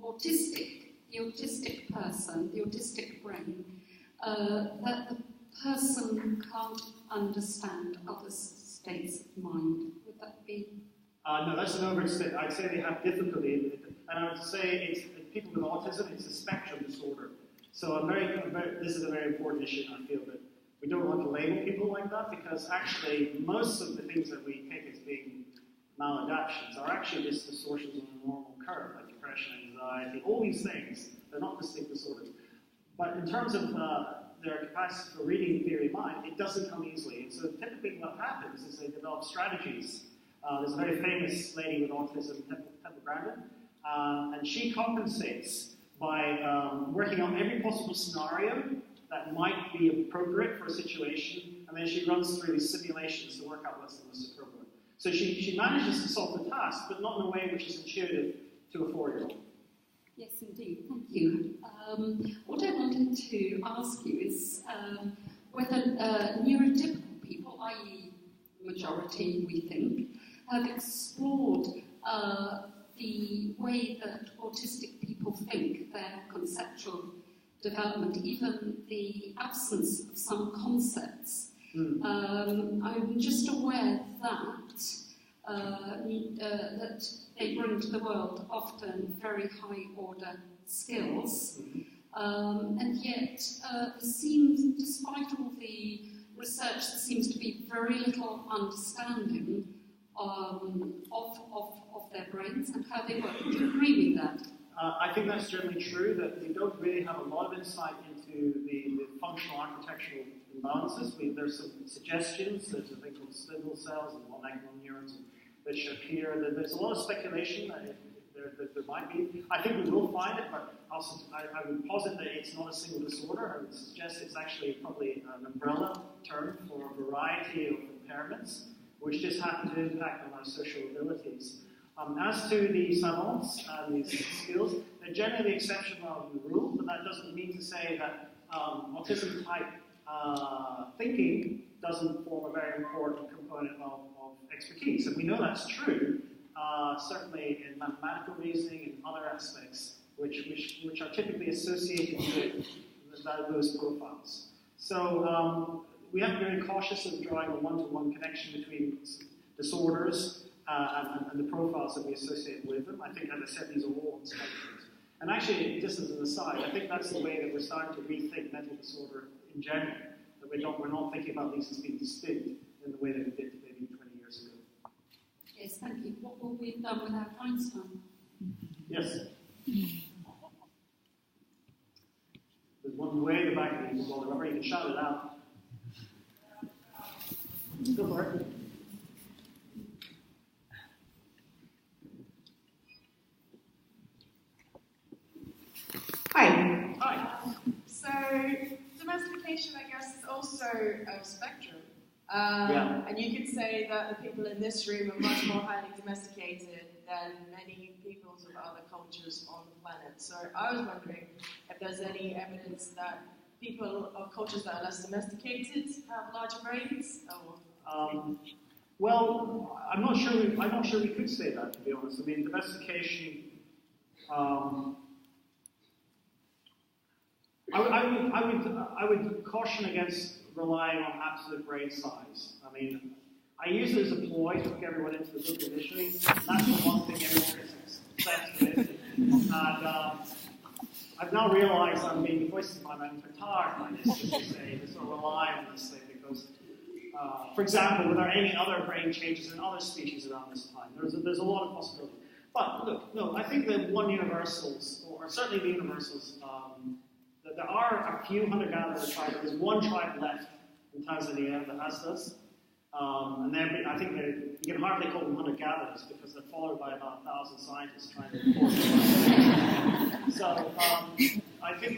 autistic the autistic person, the autistic brain, that the person can't understand others' states of mind. Would that be? No, that's an overstatement. I'd say they have difficulty, and I would say it's people with autism. It's a spectrum disorder. So this is a very important issue, and I feel that we don't want to label people like that because actually most of the things that we take as being maladaptions are actually just distortions on a normal curve, like depression, anxiety, all these things. They're not distinct disorders. But in terms of their capacity for reading theory of mind, it doesn't come easily. And so typically what happens is they develop strategies. There's a very famous lady with autism, Temple Grandin, and she compensates by working on every possible scenario that might be appropriate for a situation, and then she runs through these simulations to work out what's the most appropriate. So she manages to solve the task, but not in a way which is intuitive to a 4-year-old. Yes, indeed. Thank you. What I wanted to ask you is whether neurotypical people, i.e. majority, we think, have explored the way that autistic people think, their conceptual development, even the absence of some concepts. I'm just aware that that they bring to the world often very high-order skills, and yet there seems, despite all the research, there seems to be very little understanding of their brains and how they work. Would you agree with that? I think that's generally true, that we don't really have a lot of insight into the functional architectural imbalances. There's some suggestions. There's a thing called spindle cells and molecular neurons which appear. There's a lot of speculation that there might be. I think we will find it, but also I would posit that it's not a single disorder. I would suggest it's actually probably an umbrella term for a variety of impairments which just happen to impact on our social abilities. As to the savants and these skills, they're generally the exception rather than the rule, but that doesn't mean to say that autism-type thinking doesn't form a very important component of expertise. And we know that's true, certainly in mathematical reasoning and other aspects, which are typically associated with those profiles. So we have to be very cautious of drawing a one-to-one connection between disorders and the profiles that we associate with them. I think, as I said, these are all on spectrums. And actually, just as an aside, I think that's the way that we're starting to rethink mental disorder in general, that we're not thinking about these as being distinct in the way that we did maybe 20 years ago. Yes, thank you. What will we have done without Einstein? Yes. There's one way in the back of the wall, remember, you can shout it out. Go for it. Hi. Hi. So, domestication, I guess, is also a spectrum. And you could say that the people in this room are much more highly domesticated than many peoples of other cultures on the planet. So I was wondering if there's any evidence that people of cultures that are less domesticated have larger brains? Well, I'm not sure we could say that, to be honest. I mean, domestication. I would caution against relying on absolute brain size. I mean, I use it as a ploy to hook everyone into the book initially. That's the one thing everyone gets obsessed with. And I've now realized I'm being voiced by my own petard by this, to say, to sort of rely on this thing, because, for example, were there any other brain changes in other species around this time? There's a lot of possibilities. But look, no, I think the one universals, or certainly the universals, that there are a few hunter-gatherer tribes. There's one tribe left in Tanzania that has this. And I think you can hardly call them hunter-gatherers because they're followed by about 1,000 scientists trying to report them. So I think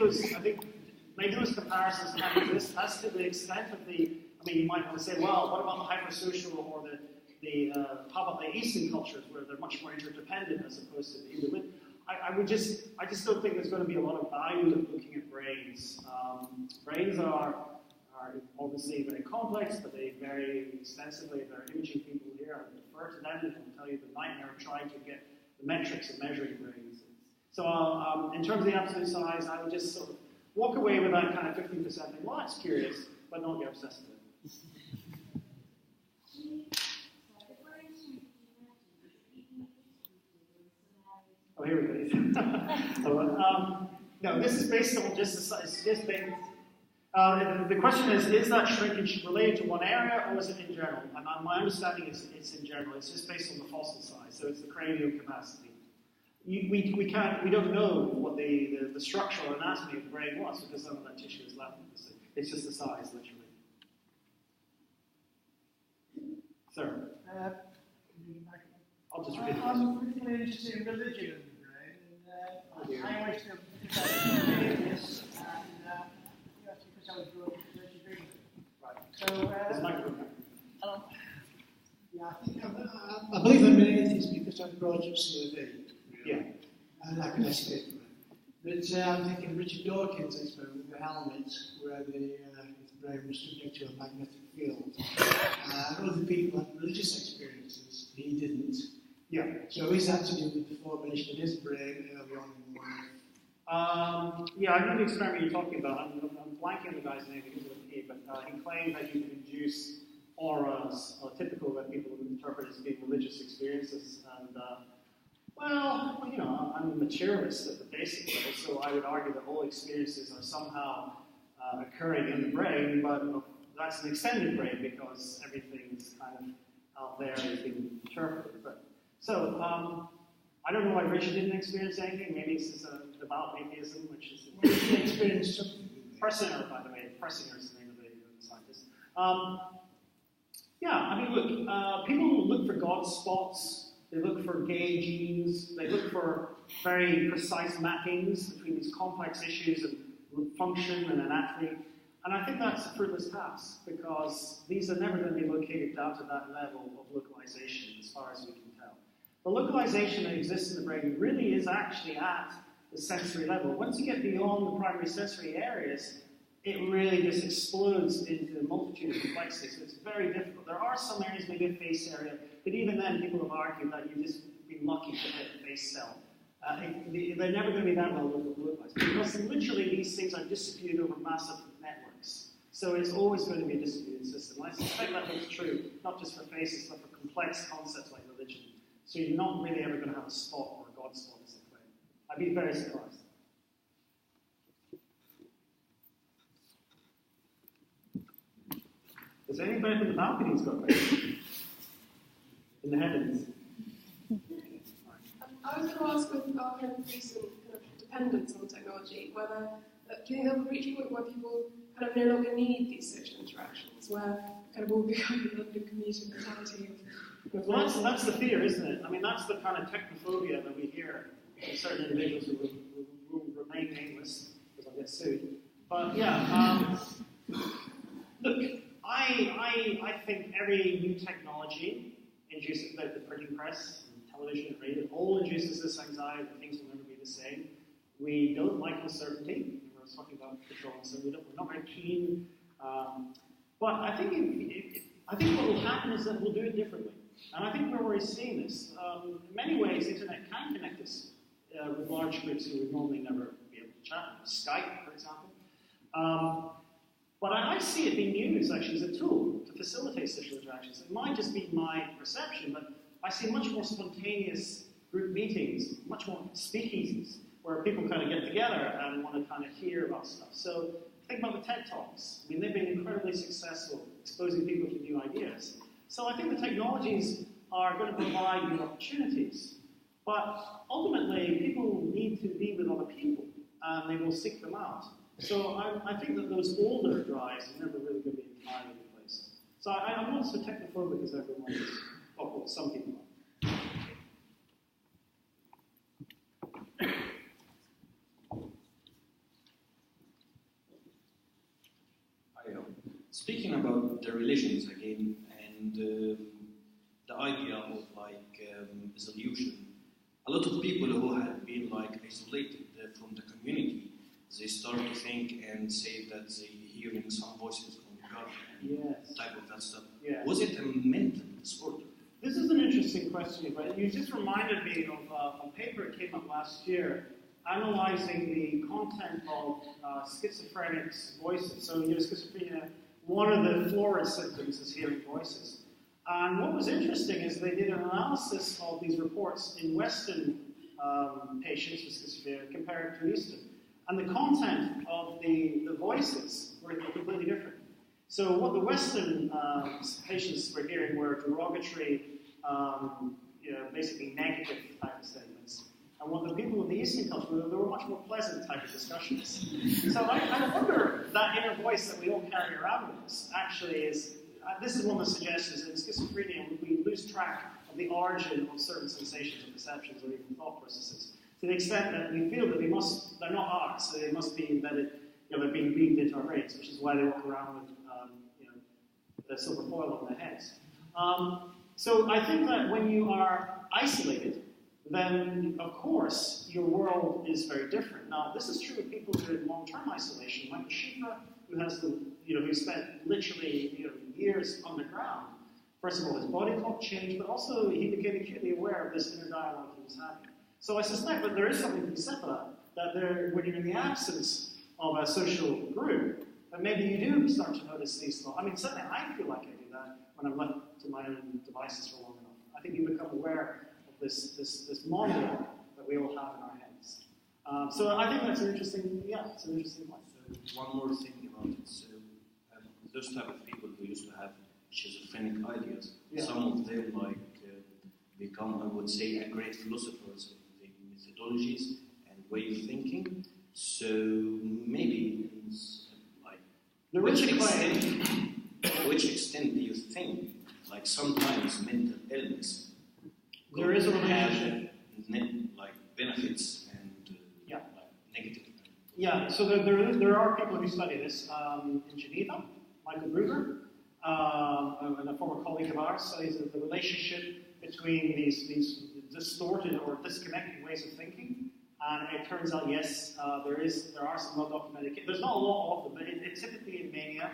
maybe those comparisons can exist. That's to the extent of the. I mean, you might want to say, well, what about the hypersocial or how about the Eastern cultures where they're much more interdependent as opposed to the Indo? I just don't think there's going to be a lot of value in looking at brains. Brains are obviously very complex, but they vary extensively. There are imaging people here. I defer to them and they'll tell you the nightmare of trying to get the metrics of measuring brains. So in terms of the absolute size, I would just sort of walk away with that kind of 15% thing. Well, that's curious, but not get obsessed with it. Oh, here we go. No, this is based on just the size. The question is that shrinkage related to one area or is it in general? And my understanding is it's in general. It's just based on the fossil size, so it's the cranial capacity. We don't know what the structural anatomy of the brain was because none of that tissue is left. It's just the size, literally. Sir? I'll just repeat it. I'm particularly interested in religion and the brain, and I always feel this, and that's because I was brought up in Church of England. Right. So, yeah, I believe I'm in atheist because I'm brought up COV. Yeah. And I can escape from it. But I'm thinking Richard Dawkins' experiment with the helmet, where his brain was subject to a magnetic field. Other people had religious experiences, he didn't. Yeah. So is that to do with the formation of his brain early on in life? Yeah, I know the experiment you're talking about. I'm blanking on the guy's name because of the P, but he claimed that you could induce auras, typical that people interpret as being religious experiences. And, well, you know, I'm a materialist at the basic level, so I would argue that all experiences are somehow occurring in the brain, but that's an extended brain because everything's kind of out there is being interpreted. But so, I don't know why Richard didn't experience anything. Maybe this is a devout atheism, which is He experienced something. Persinger, by the way. Persinger is the name of the scientist. Yeah, I mean, look, people look for God spots. They look for gay genes. They look for very precise mappings between these complex issues of function and anatomy. And I think that's a fruitless task because these are never going to be located down to that level of localization as far as we can tell. The localization that exists in the brain really is actually at the sensory level. Once you get beyond the primary sensory areas, it really just explodes into a multitude of complexities. So it's very difficult. There are some areas, maybe a face area, but even then people have argued that you've just been lucky to hit a face cell. They're never going to be that well localized because literally these things are distributed over massive networks. So it's always going to be a distributed system. And I suspect that holds true, not just for faces, but for complex concepts like religion. So you're not really ever going to have a spot or a God spot as they claim. I'd be very surprised. Does anybody in the balcony's got questions? In the heavens? I was going to ask with our kind of recent kind of dependence on technology, whether do you think there'll reach a point where people kind of no longer need these social interactions, where kind of all become the London commuter mentality of well, that's the fear, isn't it? I mean, that's the kind of technophobia that we hear from certain individuals who will remain nameless because I'll get sued. But yeah, look, I think every new technology induces the printing press, and television, and radio, all induces this anxiety that things will never be the same. We don't like uncertainty. We were talking about control, so we're not very keen. But I think what will happen is that we'll do it differently. And I think we're already seeing this. In many ways, the internet can connect us with large groups who would normally never be able to chat. Skype, for example. But I see it being used actually as a tool to facilitate social interactions. It might just be my perception, but I see much more spontaneous group meetings, much more speakeasies, where people kind of get together and want to kind of hear about stuff. So think about the TED Talks. I mean, they've been incredibly successful exposing people to new ideas. So I think the technologies are going to provide new opportunities. But ultimately, people need to be with other people, and they will seek them out. So I think that those older drives are never really going to be entirely replaced. So I'm not so technophobic as everyone is. Oh, some people are. Speaking about the religions again and the idea of solution, a lot of people who have been isolated from the community, they start to think and say that they hearing some voices from God, yes. Type of that stuff. Yeah. Was it a mental disorder? This is an interesting question, but you just reminded me of a paper that came up last year analyzing the content of schizophrenics' voices. So, schizophrenia, one of the florid symptoms is hearing voices. And what was interesting is they did an analysis of these reports in Western patients with schizophrenia compared to Eastern. And the content of the voices were completely different. So what the Western patients were hearing were derogatory, basically negative type of statements. And what the people in the Eastern culture were, they were much more pleasant type of discussions. So I wonder if that inner voice that we all carry around with us actually is, this is one of the suggestions that in schizophrenia we lose track of the origin of certain sensations or perceptions or even thought processes, to the extent that we feel that they're not ours, so they must be embedded, they're being beamed into our brains, which is why they walk around with the silver foil on their heads. So I think that when you are isolated, then of course your world is very different. Now this is true of people who are in long-term isolation, like the Shiva, who has who spent literally years underground. First of all, his body clock changed, but also he became acutely aware of this inner dialogue he was having. So I suspect that there is something to be said for that when you're in the absence of a social group, that maybe you do start to notice these thoughts. I mean, certainly I feel like I do that when I'm left to my own devices for long enough. I think you become aware of this monologue that we all have in our heads. So I think that's an interesting, it's an interesting point. So one more thing about it. So those type of people who used to have schizophrenic ideas, some of them become, I would say, a great philosophers of the methodologies and way of thinking. So maybe to which extent do you think, sometimes mental illness there is a relationship, benefits and negative? Yeah, so there are people who study this in Geneva. Michael Brugger, and a former colleague of ours, studies the relationship between these distorted or disconnected ways of thinking. And it turns out, yes, there are some well-documented cases. There's not a lot of them, but it's typically in mania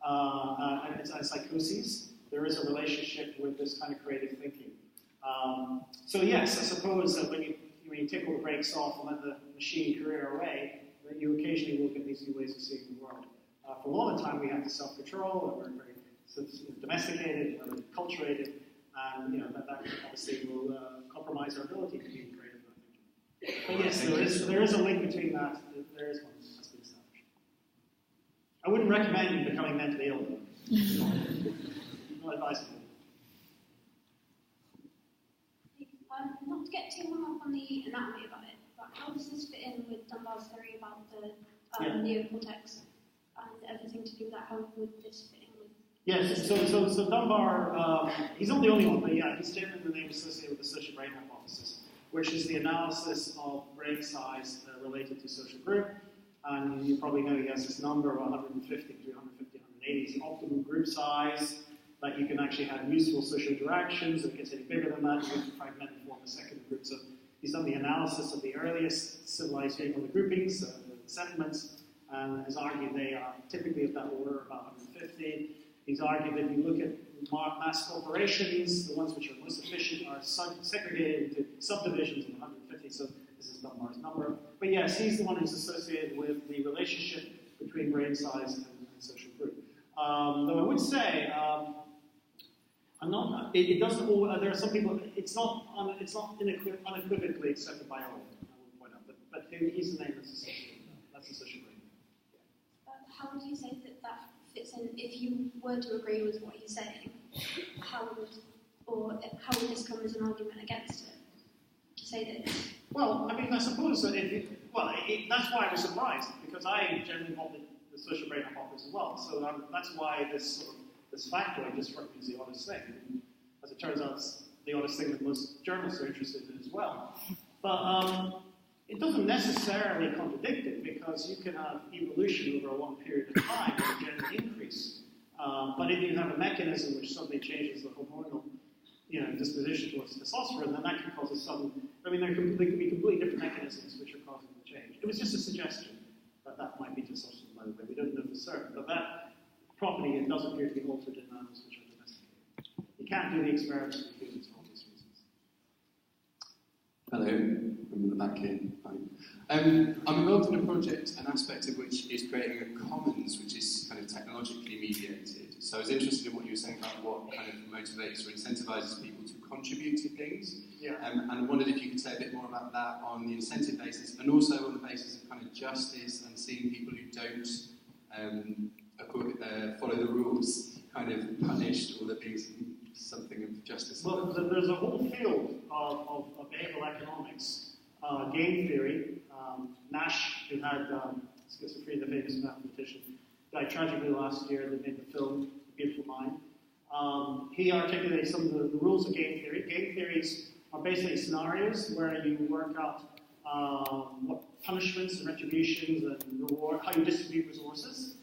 and psychoses. There is a relationship with this kind of creative thinking. So yes, I suppose that when you take all the brakes off and let the machine career away, that you occasionally will get these new ways of seeing the world. For a lot of the time, we have to self-control, and we're very domesticated, we're acculturated, and that obviously will compromise our ability to be creative. But yes, there is a link between that. There is one that's been established. I wouldn't recommend you becoming mentally ill, though. Not advisable. Not to get too hung up on the anatomy about it, but how does this fit in with Dunbar's theory about the neocortex and everything to do with that? How would this fit in with? Yes, so Dunbar, he's not the only one, but he's taken the name associated with the social brain hypothesis, which is the analysis of brain size related to social group. And you probably know he has this number of 150 to 150, 180 is the optimum group size, that you can actually have useful social interactions. If it gets any bigger than that, you have to fragment and form a second group. So he's done the analysis of the earliest civilized human groupings, the settlements, and has argued they are typically of that order, about 150. He's argued that if you look at mass corporations, the ones which are most efficient are segregated into subdivisions of 150, so this is Dunbar's number. But yes, he's the one who's associated with the relationship between brain size and social group. Though I would say, it doesn't all, there are some people, it's not unequivocally accepted by all, I will point out, but he's the name that's associated with that. That's the social brain. How would you say that fits in, if you were to agree with what he's saying, how would this come as an argument against it? To say this? Well, I mean, I suppose that that's why I was surprised, because I generally hold the social brain hypothesis as well. So that's why this factoid just struck me as the oddest thing. And as it turns out, it's the oddest thing that most journalists are interested in as well. But it doesn't necessarily contradict it, because you can have evolution over a long period of time and general increase. But if you have a mechanism which suddenly changes the hormonal disposition towards testosterone, then that can cause a sudden. I mean, there could be completely different mechanisms which are causing the change. It was just a suggestion that might be testosterone, by the way. We don't know for certain. But that property, it does appear to be altered in animals which are domesticated. You can't do the experiments with humans for obvious reasons. Hello, I'm at the back here. Hi. I'm involved in a project, an aspect of which is creating a commons which is kind of technologically mediated. So I was interested in what you were saying about what kind of motivates or incentivizes people to contribute to things. Yeah. And wondered if you could say a bit more about that on the incentive basis and also on the basis of kind of justice and seeing people who don't follow the rules kind of punished or there being something of justice. Well, there's a whole field of behavioral economics, game theory. Nash, who had schizophrenia, the famous mathematician, died tragically last year. They made the film Beautiful Mind. He articulated some of the rules of game theory. Game theories are basically scenarios where you work out what punishments and retributions and reward, how you distribute resources.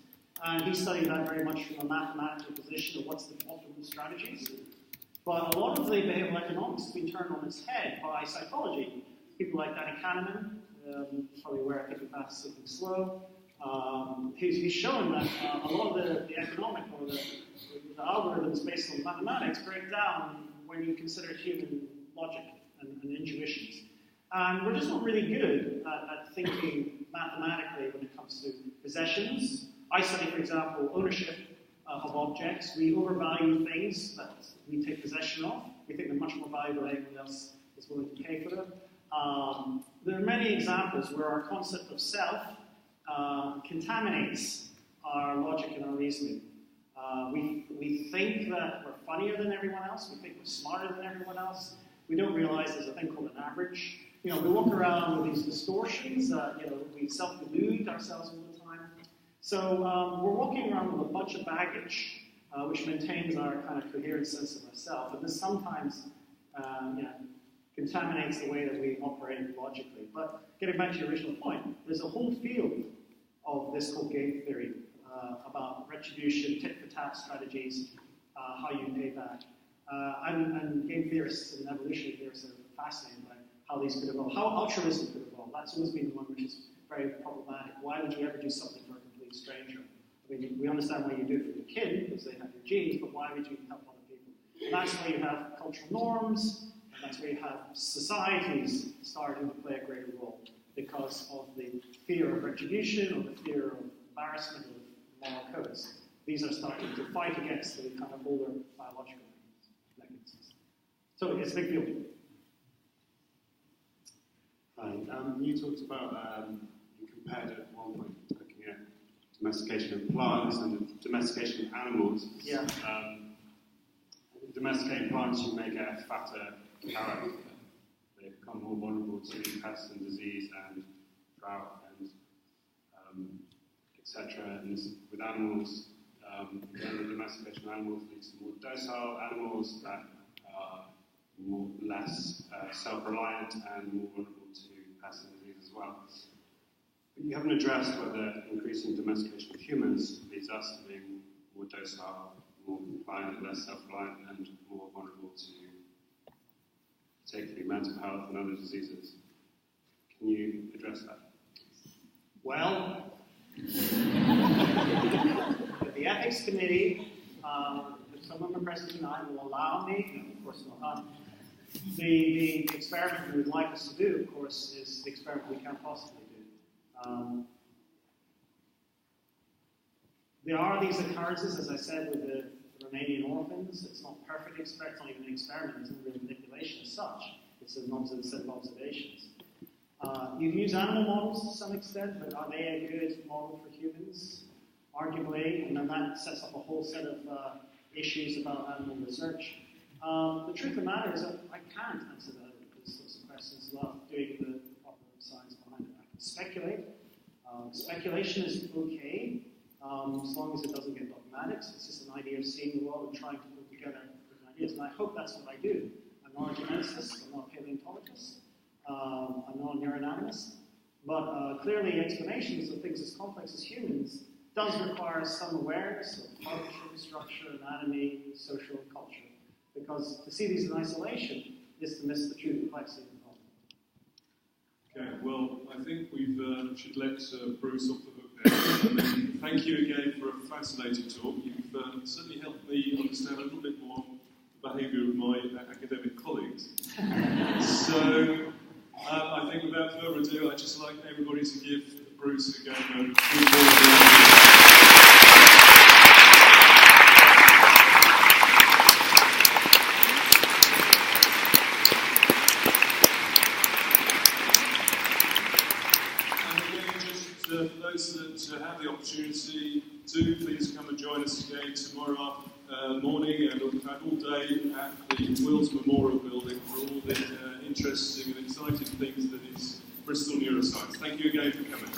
And he studied that very much from a mathematical position of what's the optimal strategies. But a lot of the behavioral economics has been turned on its head by psychology. People like Danny Kahneman, probably aware of thinking fast, thinking slow. He's shown that a lot of the economic or the algorithms based on mathematics break down when you consider human logic and intuitions. And we're just not really good at thinking mathematically when it comes to possessions. I study, for example, ownership of objects. We overvalue things that we take possession of. We think they're much more valuable than anyone else is willing to pay for them. There are many examples where our concept of self contaminates our logic and our reasoning. We think that we're funnier than everyone else. We think we're smarter than everyone else. We don't realize there's a thing called an average. We walk around with these distortions. We self-delude ourselves all the time. So we're walking around with a bunch of baggage, which maintains our kind of coherent sense of ourselves. And this sometimes contaminates the way that we operate logically. But getting back to your original point, there's a whole field of this called game theory about retribution, tit-for-tat strategies, how you pay back. And game theorists and evolutionary theorists are fascinated by how these could evolve, how altruism could evolve. That's always been the one which is very problematic. Why would you ever do something for a complete stranger? I mean, we understand why you do it for your kid, because they have your genes, but why would you help other people? And that's where you have cultural norms, and that's where you have societies starting to play a greater role because of the fear of retribution or the fear of embarrassment of moral codes. These are starting to fight against the kind of older biological mechanisms. So it's a big field. Hi. You talked about, you compared at one point looking at domestication of plants and domestication of animals. Yeah. Domesticating plants, you may get a fatter carrot. They become more vulnerable to pests and disease and drought and etc. And with animals, again, the domestication of animals leads to more docile animals that are less self-reliant and more vulnerable to pests and disease as well. But you haven't addressed whether increasing domestication of humans leads us to being more docile, more compliant, less self-reliant, and more vulnerable to particularly mental health and other diseases. Can you address that? Well, the ethics committee, if someone from President tonight will allow me, no, of course not. The experiment we would like us to do, of course, is the experiment we can't possibly do. There are these occurrences, as I said, with the Romanian orphans. It's not perfect experiment, it's not even an experiment, it's not real manipulation as such. It's a set of observations. You can use animal models to some extent, but are they a good model for humans? Arguably, and then that sets up a whole set of issues about animal research. The truth of the matter is that I can't answer those sorts of questions without doing the proper science behind it. I can speculate. Speculation is okay, as long as it doesn't get dogmatic. It's just an idea of seeing the world and trying to put together different ideas. And I hope that's what I do. I'm not a geneticist, I'm not a paleontologist, I'm not a neuroanatomist. But clearly explanations of things as complex as humans does require some awareness of function, structure, anatomy, social, culture. Because to see these in isolation is to miss the true complexity of the problem. Okay, well, I think we should let Bruce off the hook there. Thank you again for a fascinating talk. You've certainly helped me understand a little bit more the behaviour of my academic colleagues. So, I think without further ado, I'd just like everybody to give Bruce again a big for those that have the opportunity, do please come and join us again tomorrow morning and all day at the Wills Memorial Building for all the interesting and exciting things that is Bristol Neuroscience. Thank you again for coming.